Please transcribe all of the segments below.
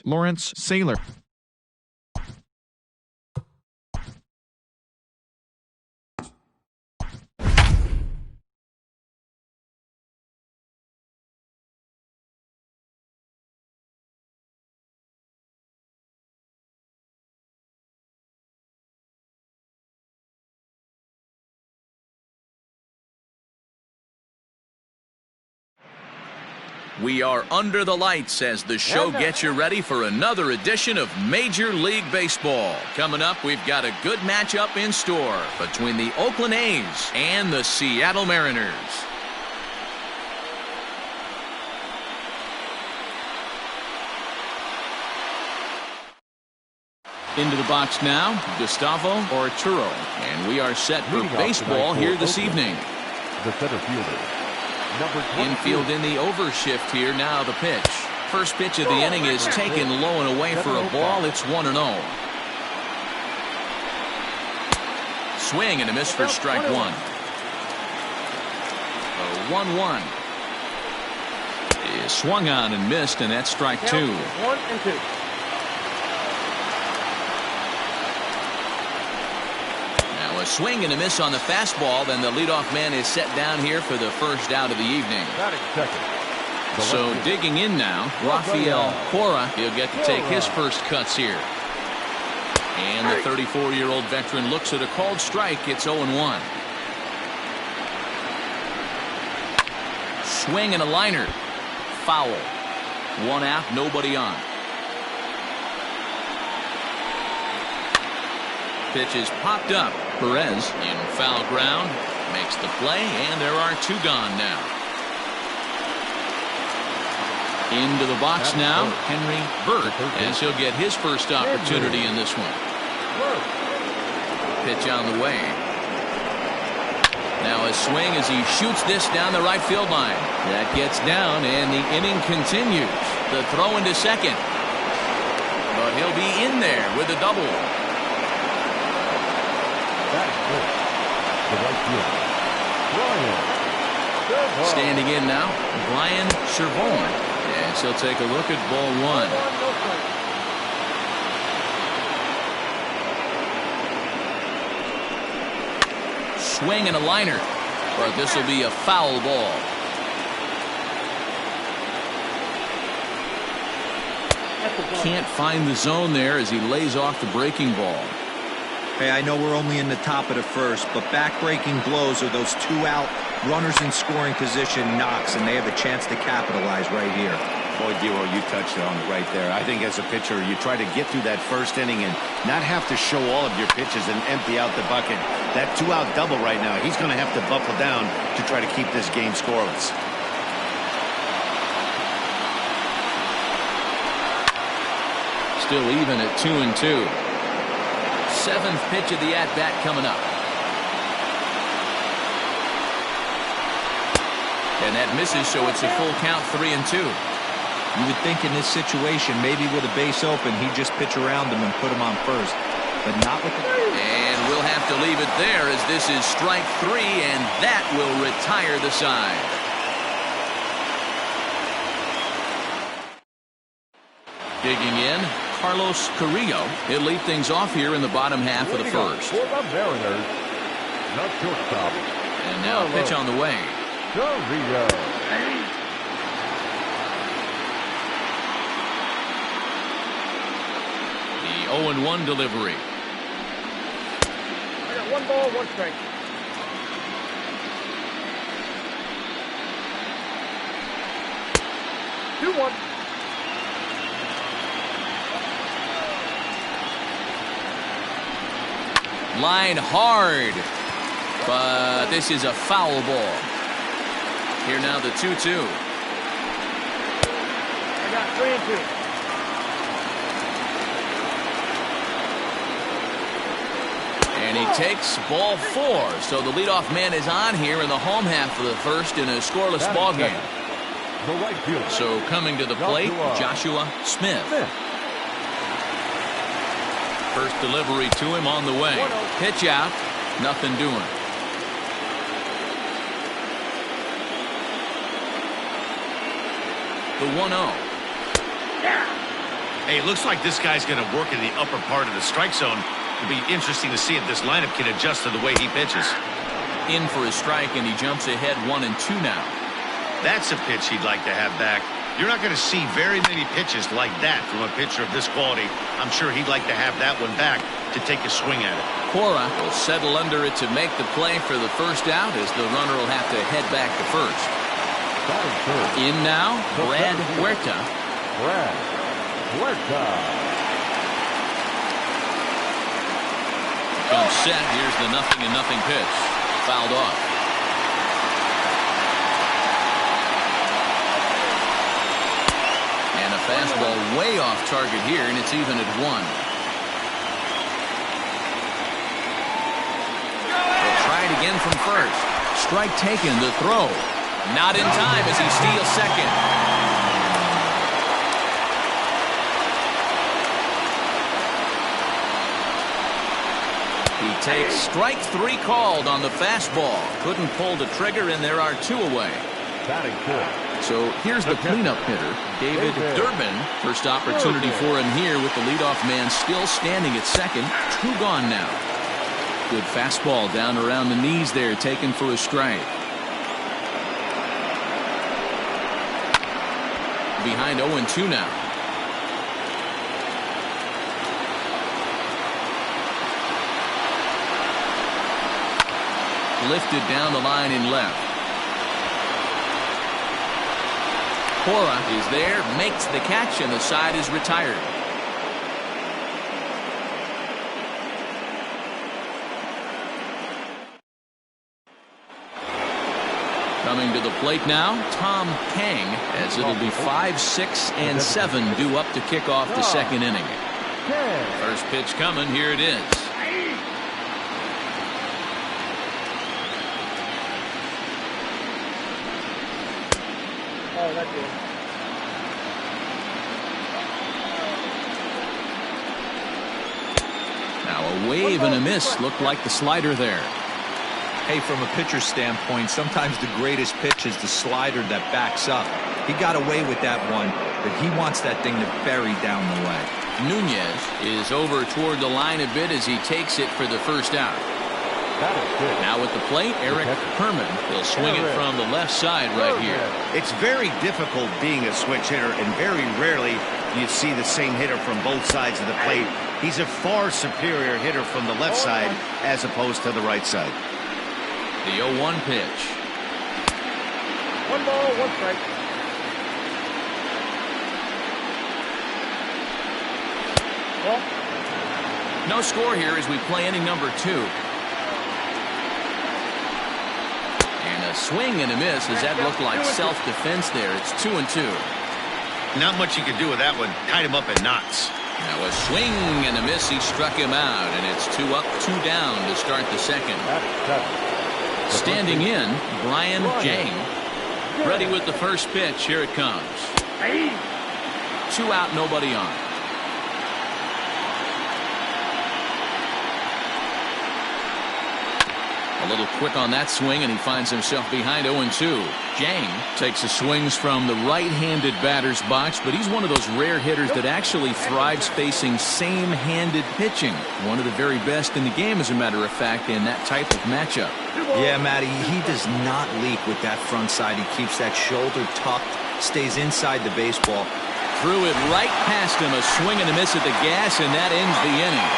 Lawrence Saylor. We are under the lights as the show gets you ready for another edition of Major League Baseball. Coming up, we've got a good matchup in store between the Oakland A's and the Seattle Mariners. Into the box now, Gustavo Arturo. And we are set for baseball here this evening. The center fielder. Infield in the overshift here. Now the pitch. First pitch of the inning is taken low and away for a ball. It's 1-0. Swing and a miss for strike one. A 1-1 is swung on and missed, and that's strike two. 1-2. A swing and a miss on the fastball. Then the leadoff man is set down here for the first out of the evening. So digging in now, Rafael Cora. He'll get to take his first cuts here. And the 34-year-old veteran looks at a called strike. It's 0-1. Swing and a liner. Foul. One out, nobody on. Pitch is popped up. Perez in foul ground makes the play, and there are two gone now. Into the box now, Henry Burt, as he'll get his first opportunity in this one. Pitch on the way. Now a swing as he shoots this down the right field line. That gets down, and the inning continues. The throw into second. But he'll be in there with a double. Standing in now, Brian Cervone. And he'll take a look at ball one. Swing and a liner. But this will be a foul ball. Can't find the zone there as he lays off the breaking ball. Hey, I know we're only in the top of the first, but back-breaking blows are those two-out runners in scoring position knocks, and they have a chance to capitalize right here. Boy, Dero, you touched on it right there. I think as a pitcher, you try to get through that first inning and not have to show all of your pitches and empty out the bucket. That two-out double right now, he's going to have to buckle down to try to keep this game scoreless. Still even at 2-2. Seventh pitch of the at-bat coming up. And that misses, so it's a full count, 3-2. You would think in this situation, maybe with a base open, he'd just pitch around him and put him on first. But not with the... And we'll have to leave it there as this is strike three, and that will retire the side. Digging in, Carlos Carrillo. He'll lead things off here in the bottom half of the first. For the Mariners, not shortstop. And now a pitch on the way. Carrillo. The 0-1 delivery. I got 1 ball, 1 strike. Two-one. Line hard, but this is a foul ball. Here now the 2-2. I got 3-2. And he takes ball 4. So the leadoff man is on here in the home half of the first in a scoreless ball game. The right fielder. So coming to the plate, Joshua Smith. First delivery to him on the way. Pitch out, nothing doing. The 1-0. Hey, it looks like this guy's going to work in the upper part of the strike zone. It'll be interesting to see if this lineup can adjust to the way he pitches. In for a strike, and he jumps ahead 1-2 now. That's a pitch he'd like to have back. You're not going to see very many pitches like that from a pitcher of this quality. I'm sure he'd like to have that one back to take a swing at it. Cora will settle under it to make the play for the first out, as the runner will have to head back to first. In now, Brad Huerta. Brad Huerta. Comes set. Here's the 0-0 pitch. Fouled off. And a fastball way off target here, and it's even at 1. He'll try it again from first. Strike taken. The throw. Not in time as he steals second. He takes strike 3 called on the fastball. Couldn't pull the trigger, and there are 2 away. Batting fourth. So here's the cleanup hitter, David Durbin. First opportunity for him here with the leadoff man still standing at second. 2 gone now. Good fastball down around the knees there, taken for a strike. Behind 0-2 now. Lifted down the line in left. Cora is there, makes the catch, and the side is retired. Coming to the plate now, Tom Kang, as it'll be 5, 6, and 7 due up to kick off the second inning. First pitch coming, here it is. Oh, that's it. Now a wave and a miss. Looked like the slider there. Hey, from a pitcher's standpoint, sometimes the greatest pitch is the slider that backs up. He got away with that one, but he wants that thing to bury down the leg. Nunez is over toward the line a bit as he takes it for the first out. Now at the plate, Eric Herman. He'll swing it from the left side right here. It's very difficult being a switch hitter, and very rarely you see the same hitter from both sides of the plate. He's a far superior hitter from the left side as opposed to the right side. The 0-1 pitch. 1 ball, 1 strike. Well, No score here as we play inning number 2. And a swing and a miss. Does that look like self-defense there? It's 2-2. Not much you can do with that one. Tied him up in knots. Now a swing and a miss. He struck him out, and it's 2 up, 2 down to start the second. Standing in, Brian Jang. Ready with the first pitch. Here it comes. 2 out, nobody on. A little quick on that swing, and he finds himself behind 0-2. Jang takes the swings from the right-handed batter's box, but he's one of those rare hitters that actually thrives facing same-handed pitching. One of the very best in the game, as a matter of fact, in that type of matchup. Yeah, Matty, he does not leak with that front side. He keeps that shoulder tucked, stays inside the baseball. Threw it right past him, a swing and a miss at the gas, and that ends the inning.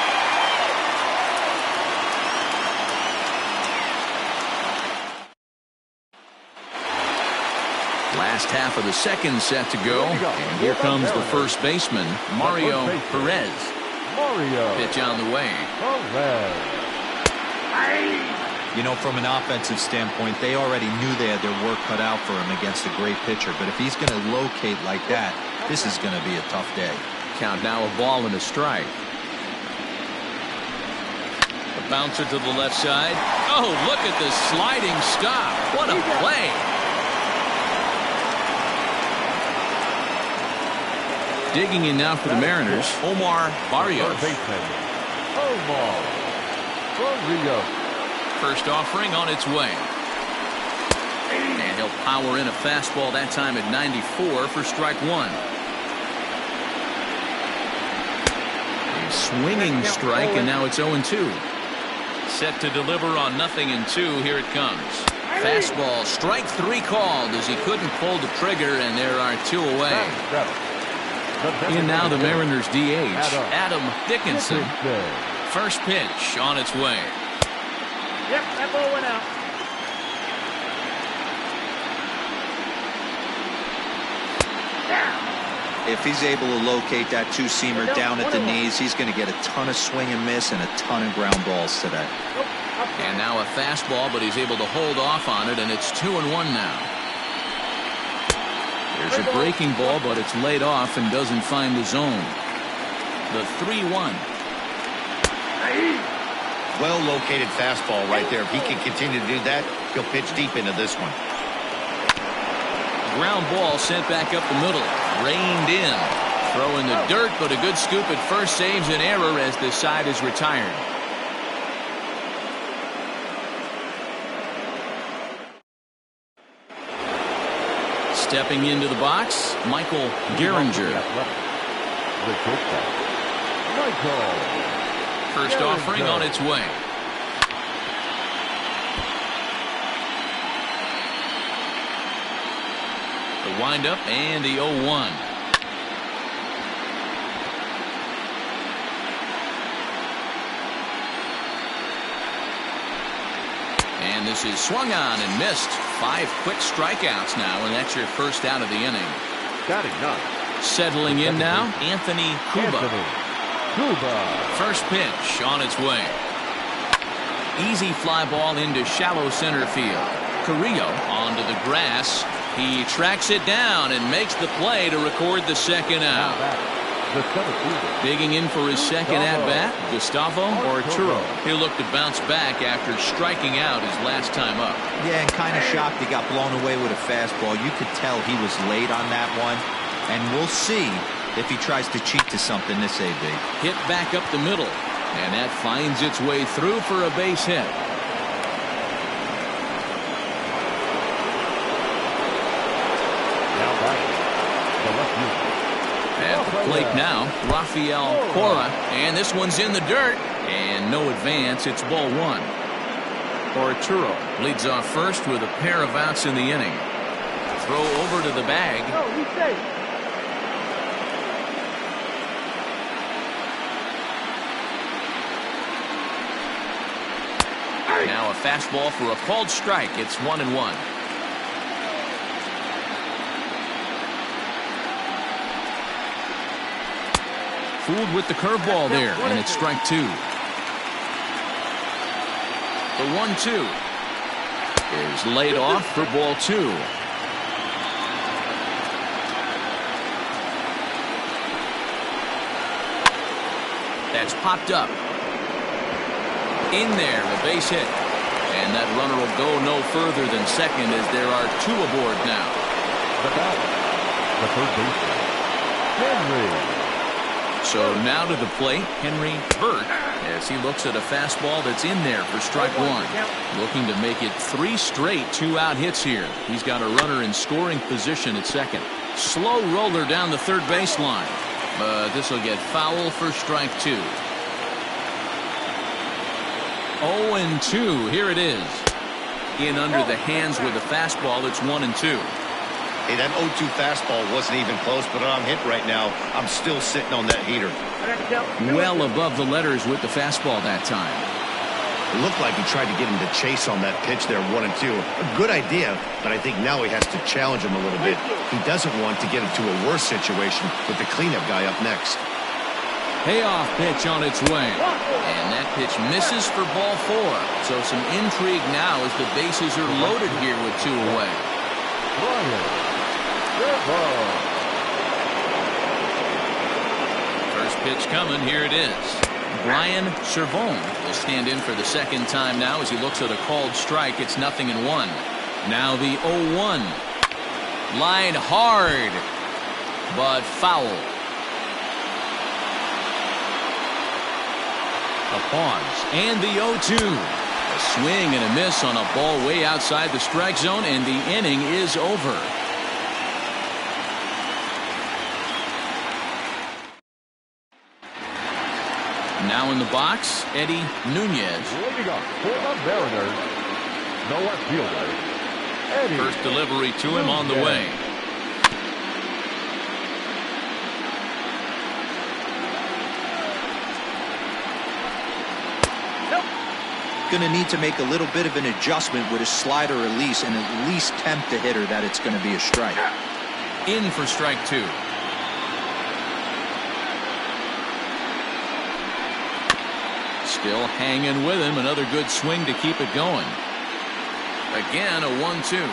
Last half of the second set to go, and here comes the first baseman, Mario Perez. Pitch on the way. You know, from an offensive standpoint, they already knew they had their work cut out for him against a great pitcher. But if he's going to locate like that, this is going to be a tough day. Count now, a ball and a strike. The bouncer to the left side. Oh, look at the sliding stop. What a play. Digging in now for the Mariners, Omar Barrios. First offering on its way. And he'll power in a fastball that time at 94 for strike 1. swinging strike, and now it's 0-2. Set to deliver on 0-2. Here it comes. Fastball, strike 3 called as he couldn't pull the trigger, and there are 2 away. In now the Mariners DH, Adam Dickinson. First pitch on its way. Yep, that ball went out. If he's able to locate that two-seamer down at the knees, he's going to get a ton of swing and miss and a ton of ground balls today. And now a fastball, but he's able to hold off on it, and it's 2-1 now. There's a breaking ball, but it's laid off and doesn't find the zone. The 3-1. Well-located fastball right there. If he can continue to do that, he'll pitch deep into this one. Ground ball sent back up the middle. Reined in. Throw in the dirt, but a good scoop at first saves an error as the side is retired. Stepping into the box, Michael Gehringer. First offering on its way. The windup and the 0-1. And this is swung on and missed. 5 quick strikeouts now, and that's your first out of the inning. Settling in now, Anthony Cuba. First pitch on its way. Easy fly ball into shallow center field. Carrillo onto the grass. He tracks it down and makes the play to record the second out. Digging in for his second at-bat, Gustavo Arturo. He'll look to bounce back after striking out his last time up. Yeah, and kind of shocked he got blown away with a fastball. You could tell he was late on that one. And we'll see if he tries to cheat to something this AB. Hit back up the middle, and that finds its way through for a base hit. At the plate now, Rafael Cora, and this one's in the dirt, and no advance. It's ball 1. Arturo leads off first with a pair of outs in the inning. Throw over to the bag. No, he's safe. Now a fastball for a called strike. It's 1-1. Fooled with the curveball there, and it's strike 2. The 1-2 is laid off for ball 2. That's popped up. In there, the base hit. And that runner will go no further than second as there are 2 aboard now. The third baseman, Henry. So now to the plate, Henry Burt, as he looks at a fastball that's in there for strike 1. Looking to make it 3 straight 2-out hits here. He's got a runner in scoring position at second. Slow roller down the third baseline. But this will get foul for strike 2. 0-2. Here it is. In under the hands with a fastball. It's 1-2. Hey, that 0-2 fastball wasn't even close, but I'm hit right now. I'm still sitting on that heater. Well above the letters with the fastball that time. It looked like he tried to get him to chase on that pitch there, 1-2. A good idea, but I think now he has to challenge him a little bit. He doesn't want to get into a worse situation with the cleanup guy up next. Payoff pitch on its way. And that pitch misses for ball 4. So some intrigue now as the bases are loaded here with 2 away. First pitch coming. Here it is. Brian Servone will stand in for the second time now as he looks at a called strike. It's 0-1. Now the 0-1. Line hard, but foul. A pause, and the 0-2. A swing and a miss on a ball way outside the strike zone, and the inning is over. Now in the box, Eddie Nunez. Leading up for the Mariners, the left fielder, Eddie. First delivery to him on the way. Going to need to make a little bit of an adjustment with his slider release and at least tempt the hitter that it's going to be a strike. In for strike 2. Still hanging with him. Another good swing to keep it going. Again, a 1-2.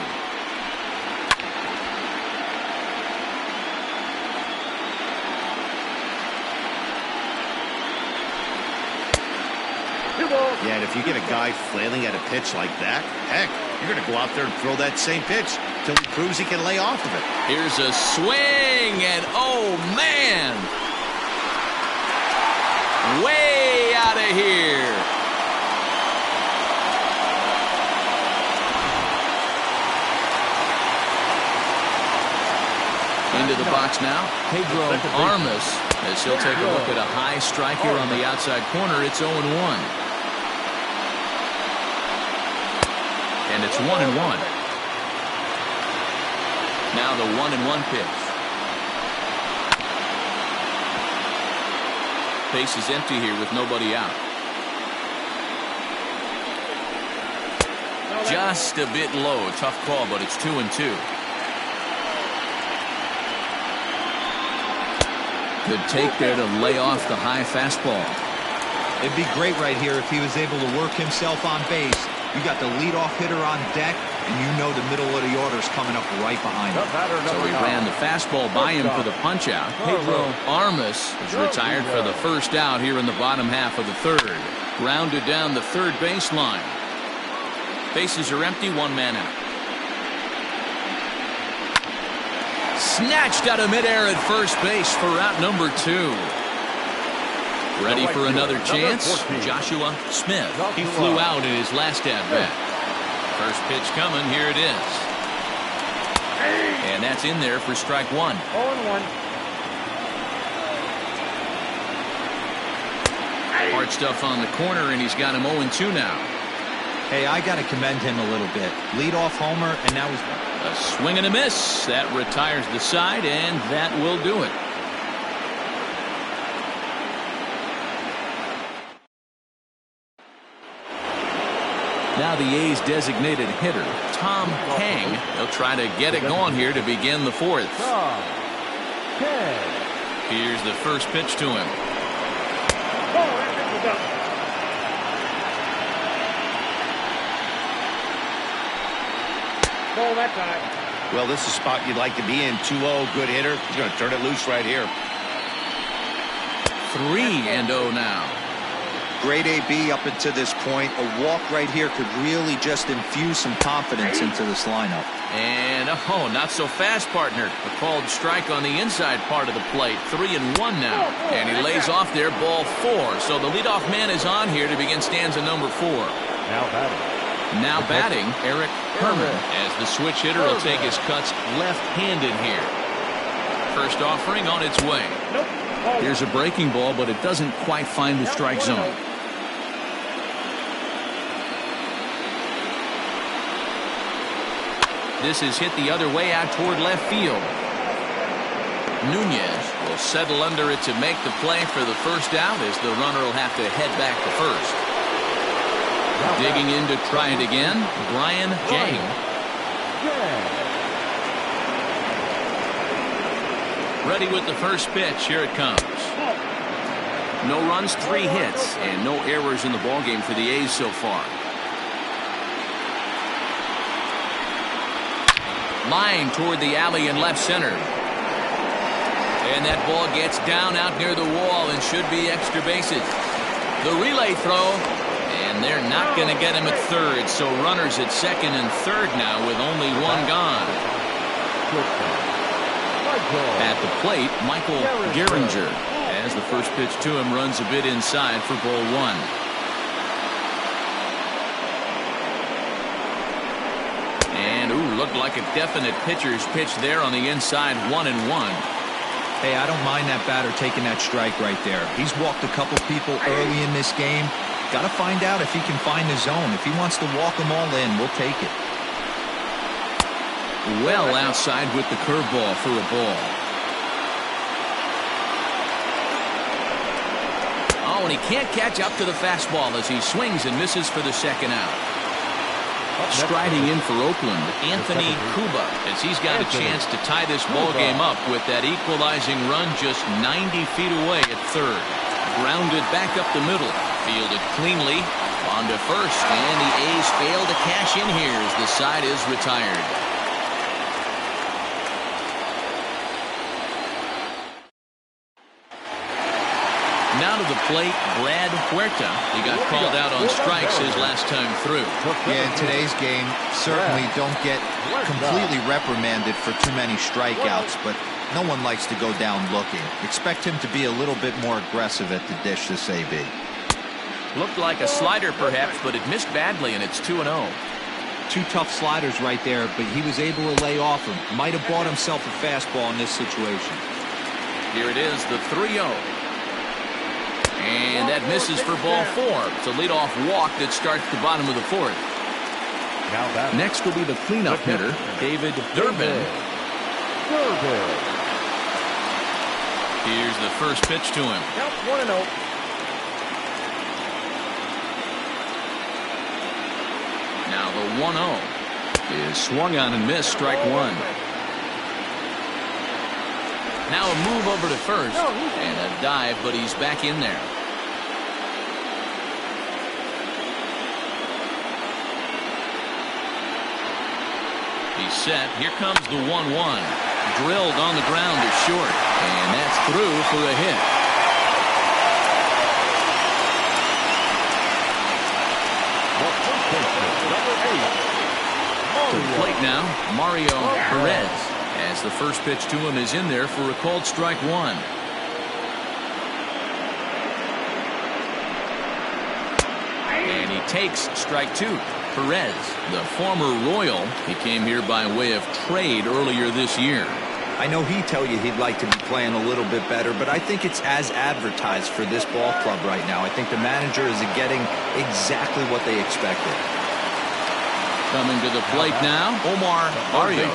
Yeah, and if you get a guy flailing at a pitch like that, heck, you're going to go out there and throw that same pitch till he proves he can lay off of it. Here's a swing, and oh, man! Way out of here. Into the box now, Pedro Armas, as he'll take a look at a high strike here on the outside corner. It's 0-1. And it's 1-1. Now the 1-1 pitch. Base is empty here with nobody out. Just a bit low. Tough call, but it's 2-2. Good take there to lay off the high fastball. It'd be great right here if he was able to work himself on base. You got the leadoff hitter on deck, and you know the middle of the order's coming up right behind him. So he ran the fastball by him for the punch out. Pedro Armas is retired for the first out here in the bottom half of the third. Grounded down the third baseline. Bases are empty, one man out. Snatched out of midair at first base for out number 2. Ready for another chance? Joshua Smith. He flew out in his last at-bat. First pitch coming. Here it is. And that's in there for strike 1. 0-1. Hard stuff on the corner, and he's got him 0-2 now. Hey, I got to commend him a little bit. Leadoff homer, and now he's... A swing and a miss. That retires the side, and that will do it. Now the A's designated hitter, Tom Kang. He'll try to get it going here to begin the fourth. Here's the first pitch to him. Ball that time. Well, this is a spot you'd like to be in. 2-0, good hitter. He's going to turn it loose right here. 3-0 now. Great AB up until this point. A walk right here could really just infuse some confidence into this lineup. And, oh, not so fast, partner. A called strike on the inside part of the plate. 3-1 now. And he lays off there, ball 4. So the leadoff man is on here to begin stanza number 4. Now batting, Eric Herman, as the switch hitter will take his cuts left-handed here. First offering on its way. Here's a breaking ball, but it doesn't quite find the strike zone. This is hit the other way out toward left field. Nunez will settle under it to make the play for the first out, as the runner will have to head back to first. Digging in to try it again, Brian Jang. Ready with the first pitch. Here it comes. No runs, 3 hits, and no errors in the ballgame for the A's so far. Line toward the alley in left center. And that ball gets down out near the wall and should be extra bases. The relay throw. And they're not going to get him at third, so runners at second and third now with only 1 gone. At the plate, Michael Gehringer, as the first pitch to him runs a bit inside for ball 1. And, looked like a definite pitcher's pitch there on the inside, 1-1. Hey, I don't mind that batter taking that strike right there. He's walked a couple people early in this game. Got to find out if he can find the zone. If he wants to walk them all in, we'll take it. Well outside with the curveball for a ball. Oh, and he can't catch up to the fastball as he swings and misses for the second out. Striding in for Oakland, Anthony Cuba, as he's got a chance to tie this ball game up with that equalizing run just 90 feet away at third. Grounded back up the middle, fielded cleanly, on to first, and the A's fail to cash in here as the side is retired. Now to the plate, Brad Huerta. He got called out on strikes his last time through. Yeah, in today's game, certainly don't get completely reprimanded for too many strikeouts, but no one likes to go down looking. Expect him to be a little bit more aggressive at the dish this AB. Looked like a slider perhaps, but it missed badly, and it's 2-0. Two tough sliders right there, but he was able to lay off him. Might have bought himself a fastball in this situation. Here it is, the 3-0. And that misses for ball 4. It's a leadoff walk that starts the bottom of the fourth. Next will be the cleanup hitter, David Durbin. Here's the first pitch to him. 1-0. Now the 1-0 is swung on and missed, strike one. Now a move over to first and a dive, but he's back in there. He's set. Here comes the 1-1. Drilled on the ground to short, and that's through for a hit. To the plate now, Mario Perez, as the first pitch to him is in there for a called strike one. And he takes strike two. Perez, the former Royal, he came here by way of trade earlier this year. I know he'd tell you he'd like to be playing a little bit better, but I think it's as advertised for this ball club right now. I think the manager is getting exactly what they expected. Coming to the plate now, Omar Barrios.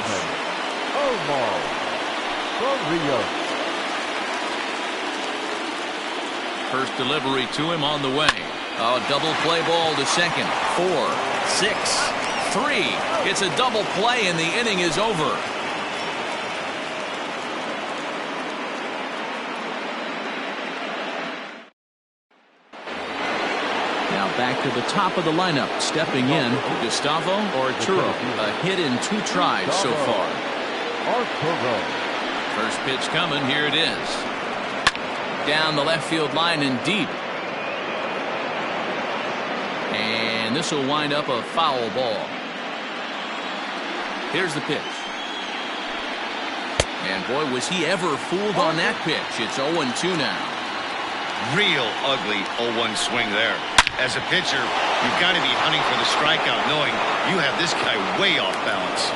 First delivery to him on the way. A double play ball to second. 4, 6, 3. It's a double play and the inning is over. Now back to the top of the lineup. Stepping in, Gustavo Arturo. A hit in 2 tries so far. First pitch coming. Here it is. Down the left field line and deep. And this will wind up a foul ball. Here's the pitch. And boy, was he ever fooled on that pitch. It's 0-2 now. Real ugly 0-1 swing there. As a pitcher, you've got to be hunting for the strikeout, knowing you have this guy way off balance.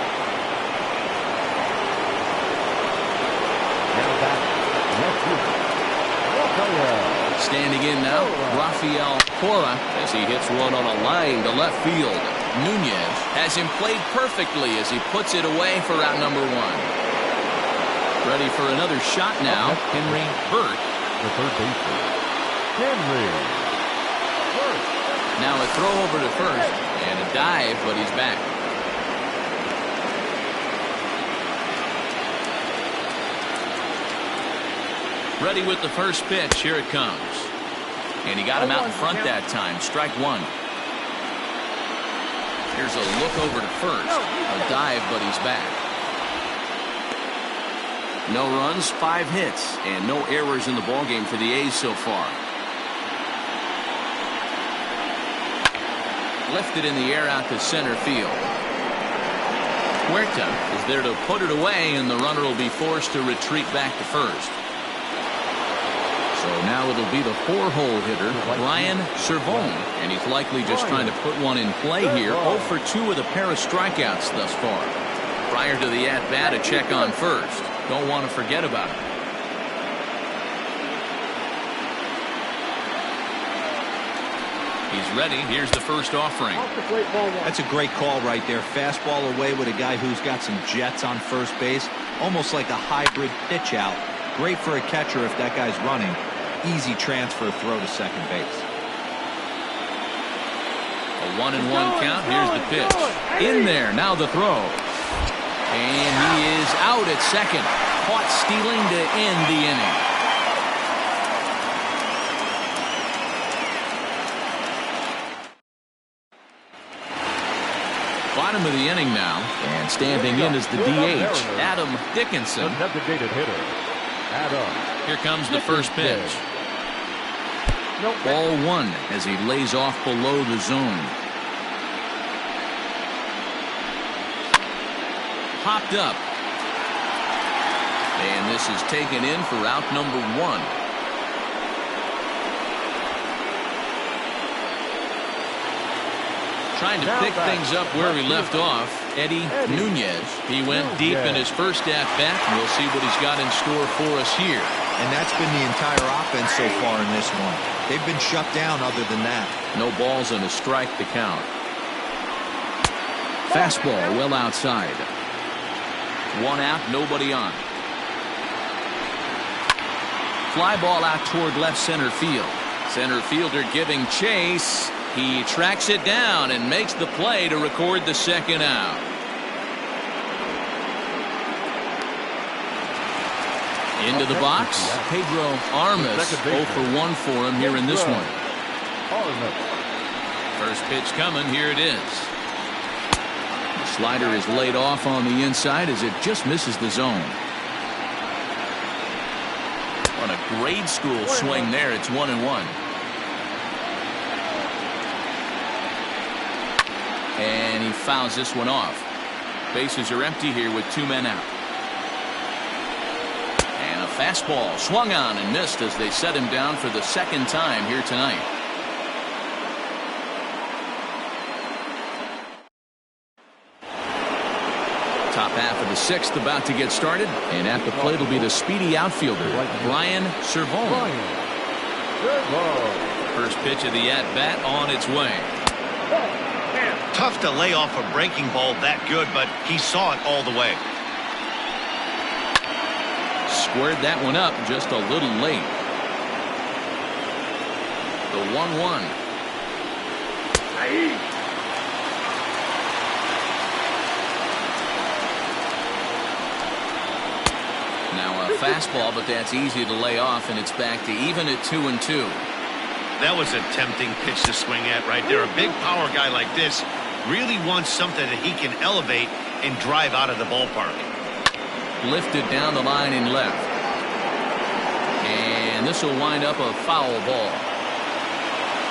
Standing in now, Rafael Cora, as he hits one on a line to left field. Nunez has him played perfectly as he puts it away for out number 1. Ready for another shot now, Henry Burt. The third baseman, Henry Burt. Now a throw over to first and a dive, but he's back. Ready with the first pitch. Here it comes. And he got him out in front that time. Strike one. Here's a look over to first. A dive, but he's back. No runs, 5 hits, and no errors in the ballgame for the A's so far. Lifted in the air out to center field. Huerta is there to put it away, and the runner will be forced to retreat back to first. So now it'll be the 4-hole hitter, Brian Servone, and he's likely just trying to put one in play here. 0 for 2 with a pair of strikeouts thus far. Prior to the at-bat, a check on first. Don't want to forget about it. He's ready. Here's the first offering. That's a great call right there. Fastball away with a guy who's got some jets on first base. Almost like a hybrid pitch out. Great for a catcher if that guy's running. Easy transfer throw to second base. A 1-1 count. Here's the pitch. In there. Now the throw. And he is out at second. Caught stealing to end the inning. Bottom of the inning now, and standing in is the DH, Adam Dickinson. Designated hitter, Adam. Here comes the first pitch. Ball one as he lays off below the zone. Popped up. And this is taken in for out number one. Trying to pick things up where he left off, Eddie Nunez. He went deep in his first at-bat. We'll see what he's got in store for us here. And that's been the entire offense so far in this one. They've been shut down other than that. No balls and a strike to count. Fastball well outside. One out, nobody on. Fly ball out toward left center field. Center fielder giving chase. He tracks it down and makes the play to record the second out. Into the box, Pedro Armas. 0 for 1 for him here in this one. First pitch coming, here it is. The slider is laid off on the inside as it just misses the zone. On a grade school swing there, it's 1-1. And he fouls this one off. Bases are empty here with 2 men out. And a fastball swung on and missed as they set him down for the second time here tonight. Top half of the sixth about to get started. And at the plate will be the speedy outfielder, Brian Servone. First pitch of the at-bat on its way. Tough to lay off a breaking ball that good, but he saw it all the way. Squared that one up just a little late. The 1-1. Now a fastball, but that's easy to lay off, and it's back to even at 2-2. That was a tempting pitch to swing at right there. A big power guy like this really wants something that he can elevate and drive out of the ballpark. Lifted down the line in left. And this will wind up a foul ball.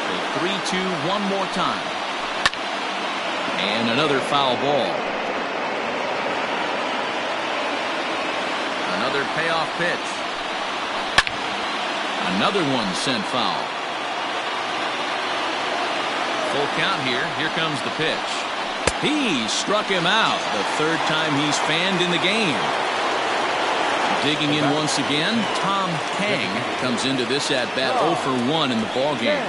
The 3-2 one more time. And another foul ball. Another payoff pitch. Another one sent foul. Full count here. Here comes the pitch. He struck him out. The third time he's fanned in the game. Digging in once again, Tom Kang comes into this at-bat 0 for 1 in the ballgame.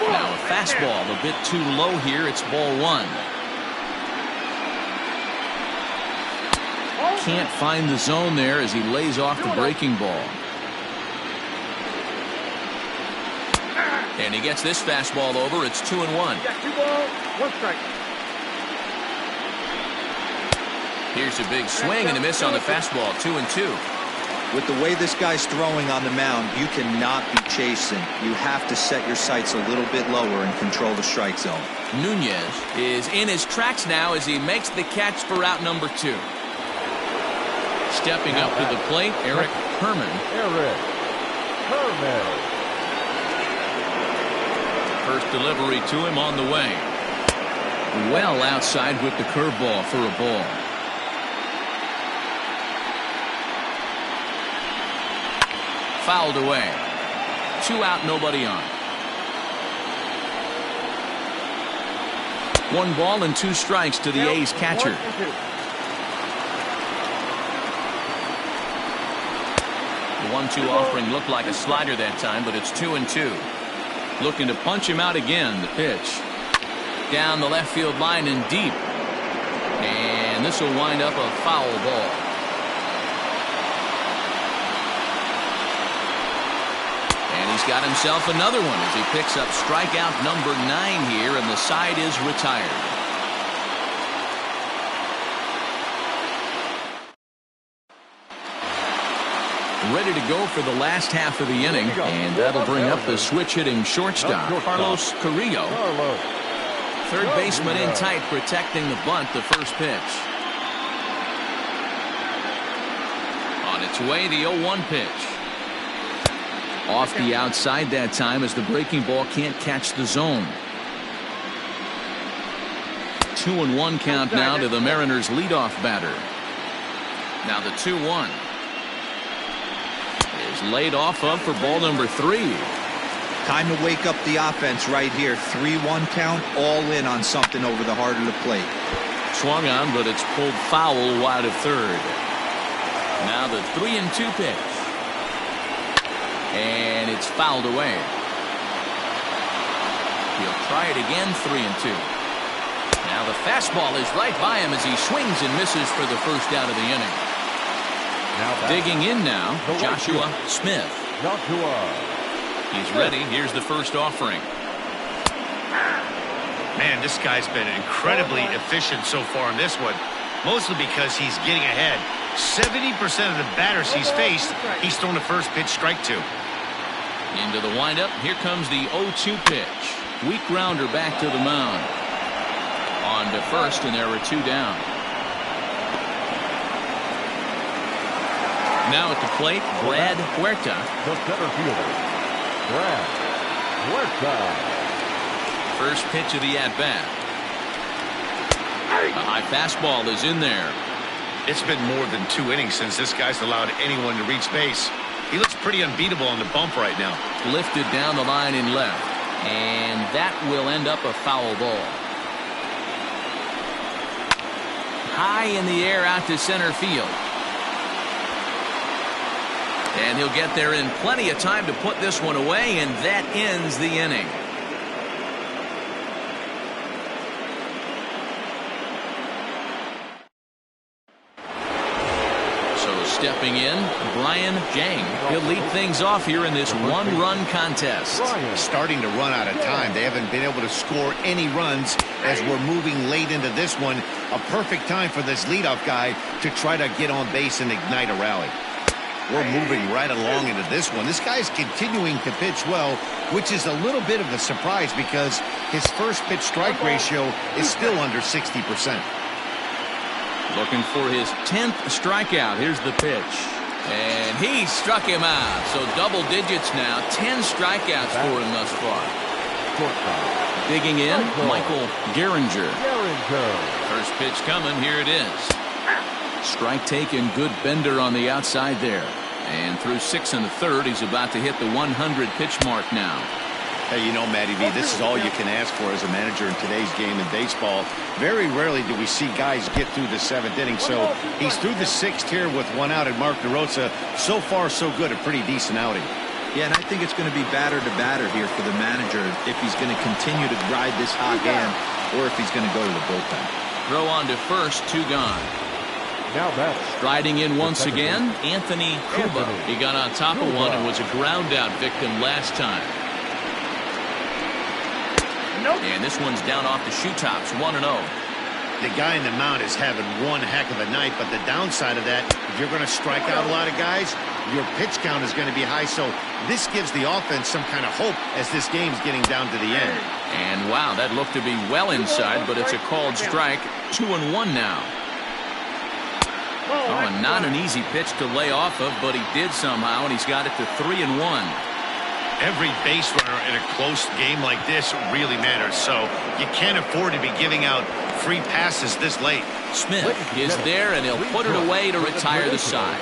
Now a fastball a bit too low here. It's ball 1. Can't find the zone there as he lays off the breaking ball. And he gets this fastball over. It's 2-1. Got 2 balls, 1 strike. Here's a big swing and a miss on the fastball. 2-2. With the way this guy's throwing on the mound, you cannot be chasing. You have to set your sights a little bit lower and control the strike zone. Nunez is in his tracks now as he makes the catch for out number 2. Stepping up to the plate, Eric Herman. First delivery to him on the way. Well outside with the curveball for a ball. Fouled away. 2 out, nobody on. 1 ball and 2 strikes to the A's catcher. The 1-2 offering looked like a slider that time, but it's 2-2. Looking to punch him out again. The pitch down the left field line and deep. And this will wind up a foul ball. And he's got himself another one as he picks up strikeout number 9 here, and the side is retired. Ready to go for the last half of the inning, and that'll bring up the switch-hitting shortstop, Carlos Carrillo. Third baseman in tight, protecting the bunt, the first pitch. On its way, the 0-1 pitch. Off the outside that time as the breaking ball can't catch the zone. 2-1 count now to the Mariners' leadoff batter. Now the 2-1 is laid off of for ball number 3. Time to wake up the offense right here. 3-1 count, all in on something over the heart of the plate. Swung on, but it's pulled foul wide of third. Now the 3-2 pitch. And it's fouled away. He'll try it again, 3-2. Now the fastball is right by him as he swings and misses for the first out of the inning. Digging in now, Joshua Smith. He's ready. Here's the first offering. Man, this guy's been incredibly efficient so far in this one, mostly because he's getting ahead. 70% of the batters he's faced, he's thrown the first pitch strike to. Into the windup. Here comes the 0-2 pitch. Weak grounder back to the mound. On to first, and there were 2 down. Now at the plate, Brad Huerta. The center fielder, Brad Huerta. First pitch of the at-bat. A high fastball is in there. It's been more than 2 innings since this guy's allowed anyone to reach base. He looks pretty unbeatable on the bump right now. Lifted down the line in left. And that will end up a foul ball. High in the air out to center field. And he'll get there in plenty of time to put this one away, and that ends the inning. So stepping in, Brian Jang. He'll lead things off here in this one-run contest. Starting to run out of time. They haven't been able to score any runs as we're moving late into this one. A perfect time for this leadoff guy to try to get on base and ignite a rally. We're moving right along into this one. This guy's continuing to pitch well, which is a little bit of a surprise because his first pitch strike ratio is still under 60%. Looking for his 10th strikeout. Here's the pitch. And he struck him out. So double digits now. 10 strikeouts for him thus far. Digging in, Michael Gehringer. First pitch coming. Here it is. Strike taken, good bender on the outside there. And through 6 1/3, he's about to hit the 100 pitch mark now. Hey, you know, Matty V, this is all you can ask for as a manager in today's game in baseball. Very rarely do we see guys get through the 7th inning. So he's through the 6th here with 1 out, and Mark DeRosa, so far so good, a pretty decent outing. Yeah, and I think it's going to be batter to batter here for the manager if he's going to continue to ride this hot hand or if he's going to go to the bullpen. Throw on to first, 2 gone. Now back. Striding in once again, Anthony Cuba. He got on top of one and was a ground out victim last time. And this one's down off the shoe tops, 1-0. The guy in the mound is having one heck of a night, but the downside of that, if you're going to strike out a lot of guys, your pitch count is going to be high. So this gives the offense some kind of hope as this game's getting down to the end. And wow, that looked to be well inside, but it's a called strike. 2-1 now. Oh, and not an easy pitch to lay off of, but he did somehow, and he's got it to 3-1. Every base runner in a close game like this really matters, so you can't afford to be giving out free passes this late. Smith is there, and he'll put it away to retire the side.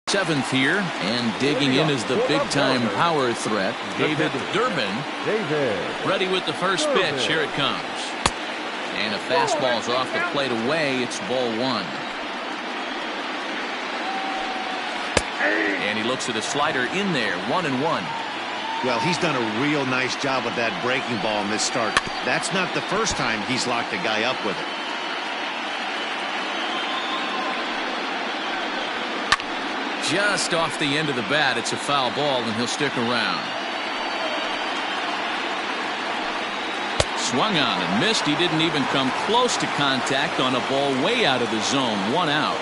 7th here, and digging in is the big-time power threat, David Durbin. Ready with the first pitch. Here it comes. And a fastball's off the plate away. It's ball 1. And he looks at a slider in there, 1-1. Well, he's done a real nice job with that breaking ball in this start. That's not the first time he's locked a guy up with it. Just off the end of the bat, it's a foul ball, and he'll stick around. Swung on and missed. He didn't even come close to contact on a ball way out of the zone. 1 out.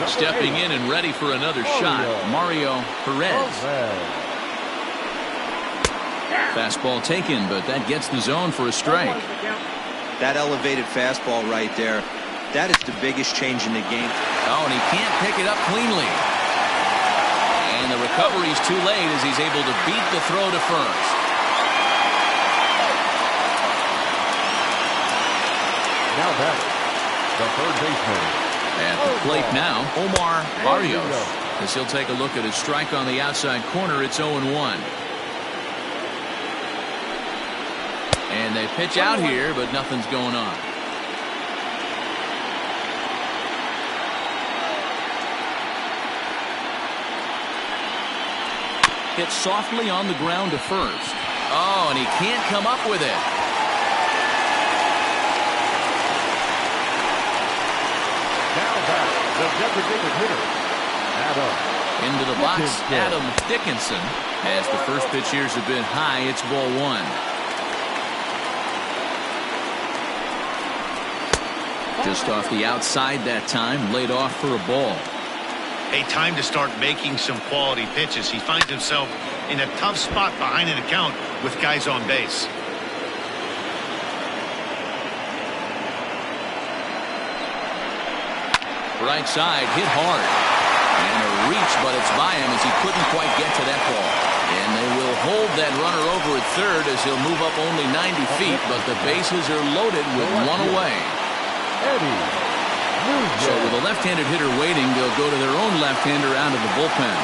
Stepping in and ready for another shot, Mario Perez. Fastball taken, but that gets the zone for a strike. That elevated fastball right there, that is the biggest change in the game. Oh, and he can't pick it up cleanly. And the recovery's too late as he's able to beat the throw to first. Now back, the third baseman. At the plate now, Omar Barrios. As he'll take a look at his strike on the outside corner, it's 0-1. And they pitch out here, but nothing's going on. Hit softly on the ground to first. Oh, and he can't come up with it. Now back, the designated hitter, Adam. Into the box, Adam Dickinson. As the first pitch here's a bit high, it's ball 1. Just off the outside that time, laid off for a ball. A time to start making some quality pitches. He finds himself in a tough spot behind an account with guys on base. Right side, hit hard. And a reach, but it's by him as he couldn't quite get to that ball. And they will hold that runner over at third as he'll move up only 90 feet, but the bases are loaded with 1 away. So with a left-handed hitter waiting, they'll go to their own left-hander out of the bullpen.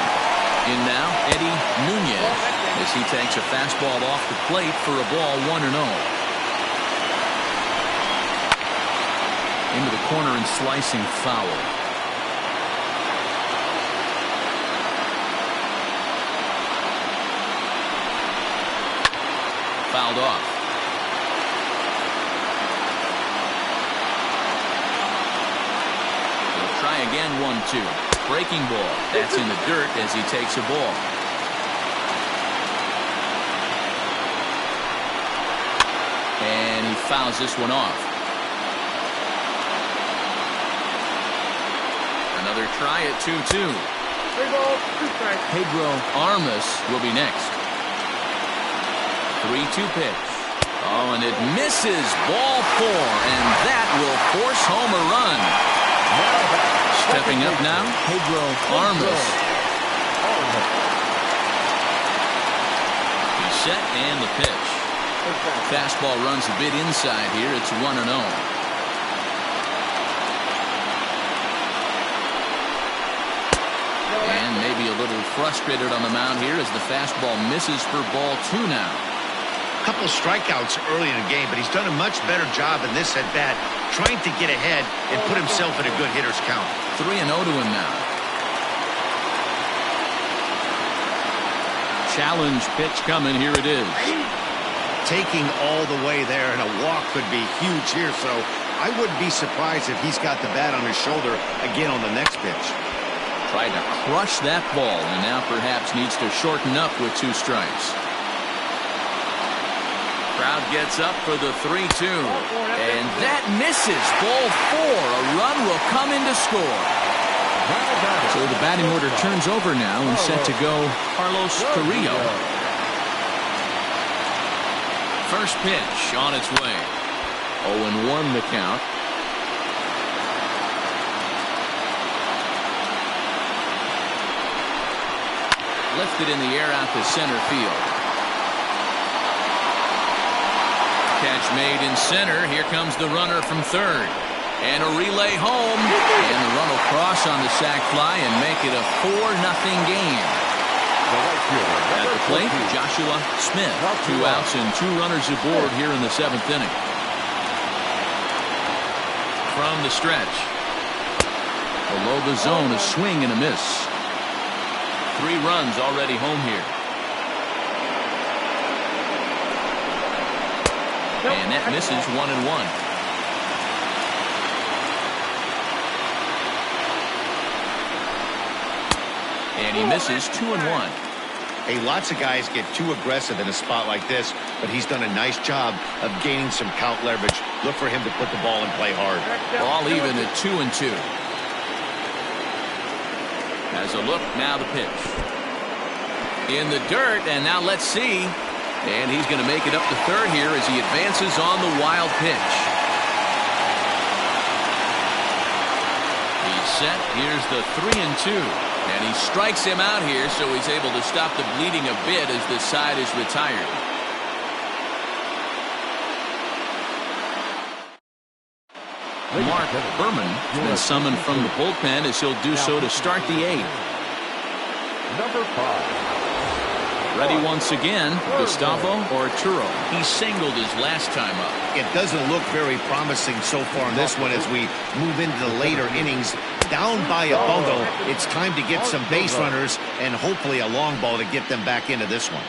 In now, Eddie Nunez, as he takes a fastball off the plate for a ball 1-0. Into the corner and slicing foul. Fouled off. He'll try again, 1-2. Breaking ball. That's in the dirt as he takes a ball. And he fouls this one off. Another try at 2-2. 3 balls, 2 strikes. Pedro Armas will be next. 3-2 pitch. Oh, and it misses. Ball 4, and that will force home a run. Stepping up now, Pedro Armas. He's set and the pitch. Fastball runs a bit inside here. It's 1-0. And maybe a little frustrated on the mound here as the fastball misses for ball 2 now. Couple strikeouts early in the game, but he's done a much better job in this at bat, trying to get ahead and put himself in a good hitter's count. 3-0 to him now. Challenge pitch coming. Here it is. Taking all the way there, and a walk could be huge here, so I wouldn't be surprised if he's got the bat on his shoulder again on the next pitch. Tried to crush that ball, and now perhaps needs to shorten up with 2 strikes. Crowd gets up for the 3-2, and that misses. Ball 4. A run will come in to score. So the batting order turns over now and set to go Carlos Carrillo. First pitch on its way. 0-1 the count. Lifted in the air out to center field. Catch made in center. Here comes the runner from third. And a relay home. And the run will cross on the sac fly and make it a 4-0 game. At the plate, Joshua Smith. 2 outs and 2 runners aboard here in the 7th inning. From the stretch. Below the zone, a swing and a miss. 3 runs already home here. And that misses 1-1. And he misses 2-1. Hey, lots of guys get too aggressive in a spot like this, but he's done a nice job of gaining some count leverage. Look for him to put the ball and play hard. Ball even at 2-2. Has a look, now the pitch. In the dirt, and now let's see. And he's going to make it up to third here as he advances on the wild pitch. He's set. Here's the 3-2. And he strikes him out here, so he's able to stop the bleeding a bit as this side is retired. Mark Berman has been summoned from the bullpen as he'll do so to start the 8th. Number 5. Ready once again, Gustavo Arturo. He singled his last time up. It doesn't look very promising so far in this one as we move into the later innings. Down by a bundle, it's time to get some base runners and hopefully a long ball to get them back into this one.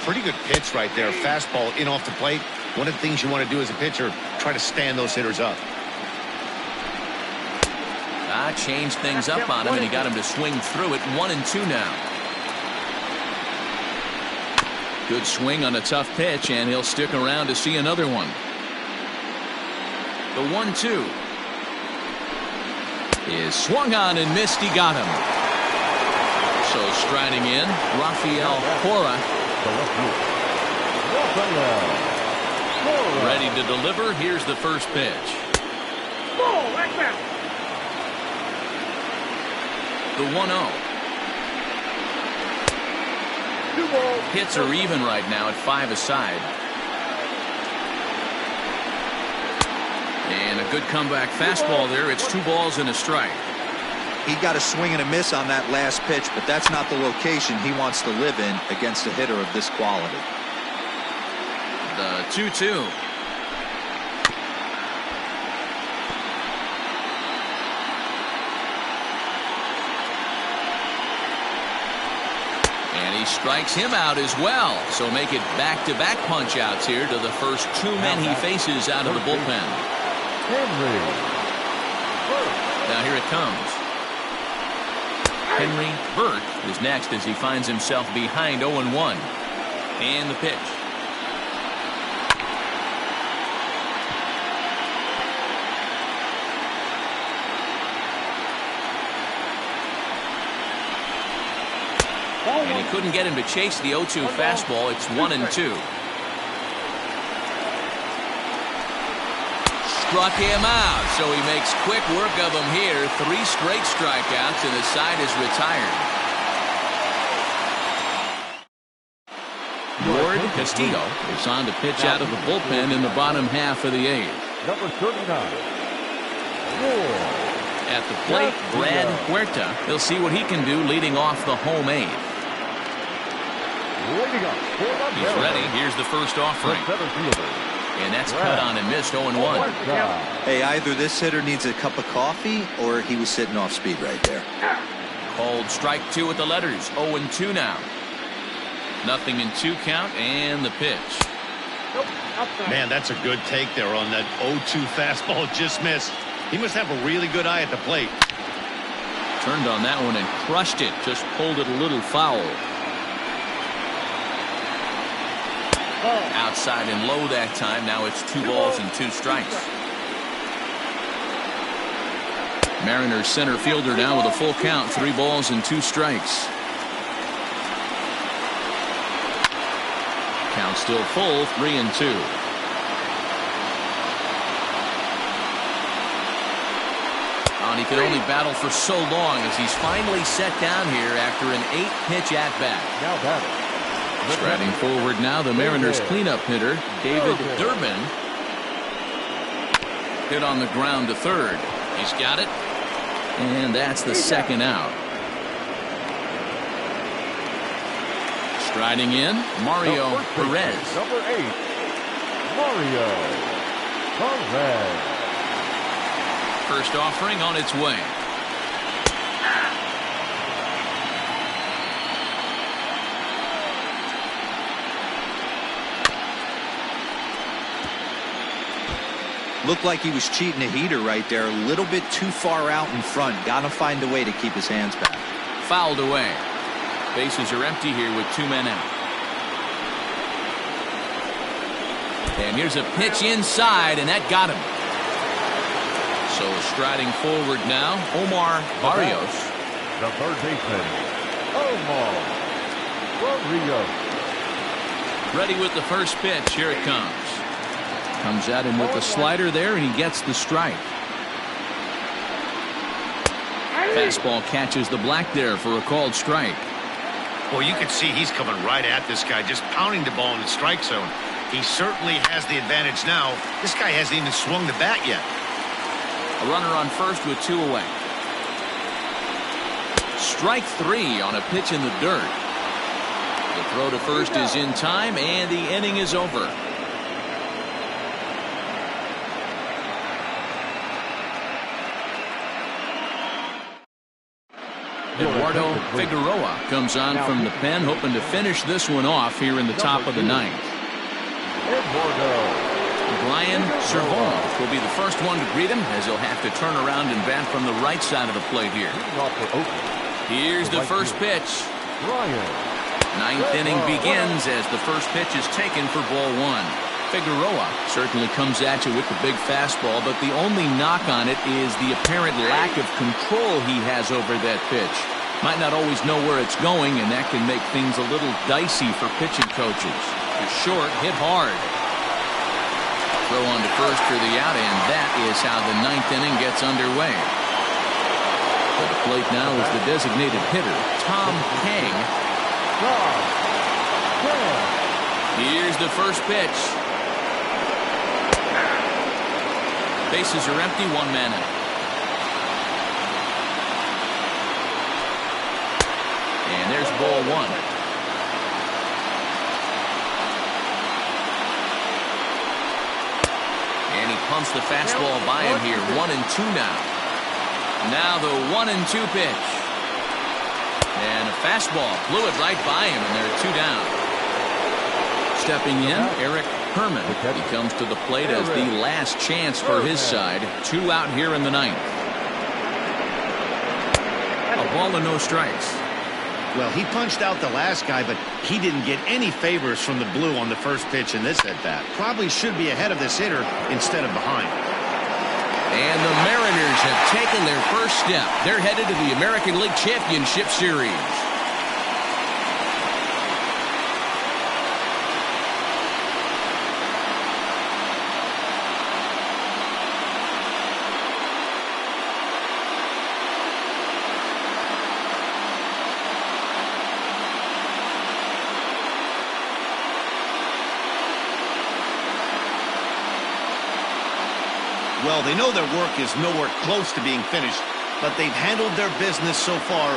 Pretty good pitch right there. Fastball in off the plate. One of the things you want to do as a pitcher, try to stand those hitters up. Changed things up on him, and he got him to swing through it. 1-2 now. Good swing on a tough pitch, and he'll stick around to see another one. The 1-2 is swung on and missed. He got him. So striding in, Rafael Cora. Ready to deliver. Here's the first pitch. The 1-0. Hits are even right now at 5 aside. And a good comeback fastball there. It's 2 balls and a strike. He got a swing and a miss on that last pitch, but that's not the location he wants to live in against a hitter of this quality. The 2-2. Strikes him out as well. So make it back-to-back punch-outs here to the first 2 men he faces out of the bullpen. Now here it comes. Henry Burt is next as he finds himself behind 0-1. And the pitch. And he couldn't get him to chase the 0-2 fastball. It's 1-2. Struck him out, so he makes quick work of him here. 3 straight strikeouts, and the side is retired. Lord Castillo is on to pitch out of the bullpen in the bottom half of the 8th. Number 39. At the plate, Brad Huerta. He'll see what he can do leading off the home 8th. He's ready. Here's the first offering. And that's cut on and missed. 0-1. Hey, either this hitter needs a cup of coffee or he was sitting off speed right there. Called strike 2 with the letters. 0-2 now. Nothing in 2 count, and the pitch. Man, that's a good take there on that 0-2 fastball. Just missed. He must have a really good eye at the plate. Turned on that one and crushed it. Just pulled it a little foul. Outside and low that time. Now it's 2 balls and 2 strikes. Mariners center fielder now with a full count. 3 balls and 2 strikes. Count still full. 3-2. And he could only battle for so long as he's finally set down here after an 8-pitch at-bat. Now batting. Striding forward now, the Mariners cleanup hitter, David Durbin. Hit on the ground to third. He's got it. And that's the second out. Striding in, Mario Perez. Number 8, Mario Perez. First offering on its way. Looked like he was cheating a heater right there. A little bit too far out in front. Got to find a way to keep his hands back. Fouled away. Bases are empty here with 2 men out. And here's a pitch inside, and that got him. So striding forward now, Omar Barrios. The third baseman, Omar Barrios. Ready with the first pitch. Here it comes. Comes at him with the slider there, and he gets the strike. Fastball catches the black there for a called strike. Well, you can see he's coming right at this guy, just pounding the ball in the strike zone. He certainly has the advantage now. This guy hasn't even swung the bat yet. A runner on first with 2 away. Strike 3 on a pitch in the dirt. The throw to first is in time, and the inning is over. Eduardo Figueroa comes on from the pen, hoping to finish this one off here in the top of the 9th. Brian Servon will be the first one to greet him, as he'll have to turn around and bat from the right side of the plate here. Here's the first pitch. 9th inning begins as the first pitch is taken for ball 1. Figueroa certainly comes at you with the big fastball, but the only knock on it is the apparent lack of control he has over that pitch. Might not always know where it's going, and that can make things a little dicey for pitching coaches. It's short, hit hard. Throw on to first for the out, and that is how the 9th inning gets underway. At the plate now is the designated hitter, Tom Kang. Here's the first pitch. Bases are empty, 1 man out. And there's ball 1. And he pumps the fastball by him here. 1-2 now. Now the 1-2 pitch. And a fastball blew it right by him, and there are 2 down. Stepping in, Eric Herman. He comes to the plate as the last chance for his side. 2 out here in the 9th. A ball and no strikes. Well, he punched out the last guy, but he didn't get any favors from the blue on the first pitch in this at-bat. Probably should be ahead of this hitter instead of behind. And the Mariners have taken their first step. They're headed to the American League Championship Series. Well, they know their work is nowhere close to being finished, but they've handled their business so far,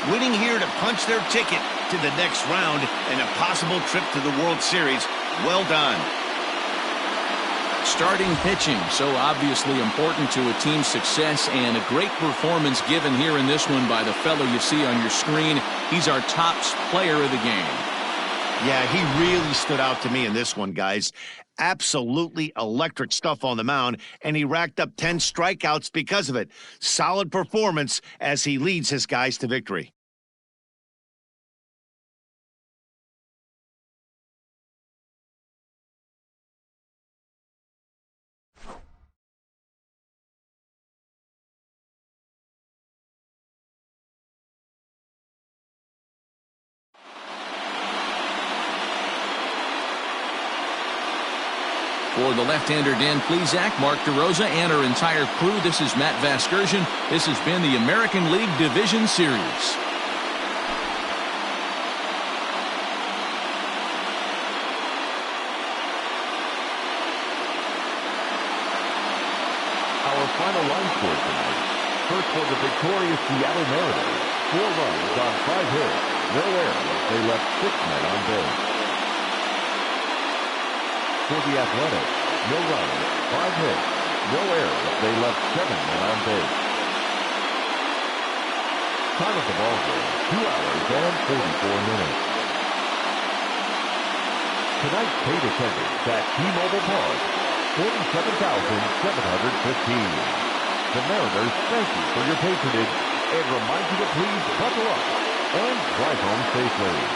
winning here to punch their ticket to the next round and a possible trip to the World Series. Well done. Starting pitching, so obviously important to a team's success, and a great performance given here in this one by the fellow you see on your screen. He's our top player of the game. Yeah, he really stood out to me in this one, guys. Absolutely electric stuff on the mound, and he racked up 10 strikeouts because of it. Solid performance as he leads his guys to victory. For the left-hander Dan Plesac, Mark DeRosa, and our entire crew, this is Matt Vasgersian. This has been the American League Division Series. Our final line score tonight. First for the victorious Seattle Mariners. 4 runs on 5 hits. No errors. They left 6 men on base. For the Athletics, no runs, 5 hits, no errors. They left 7 men on base. Time of the ball game, 2 hours and 44 minutes. Tonight's paid attendance at T-Mobile Park, 47,715. The Mariners thank you for your patronage and remind you to please buckle up and drive home safely.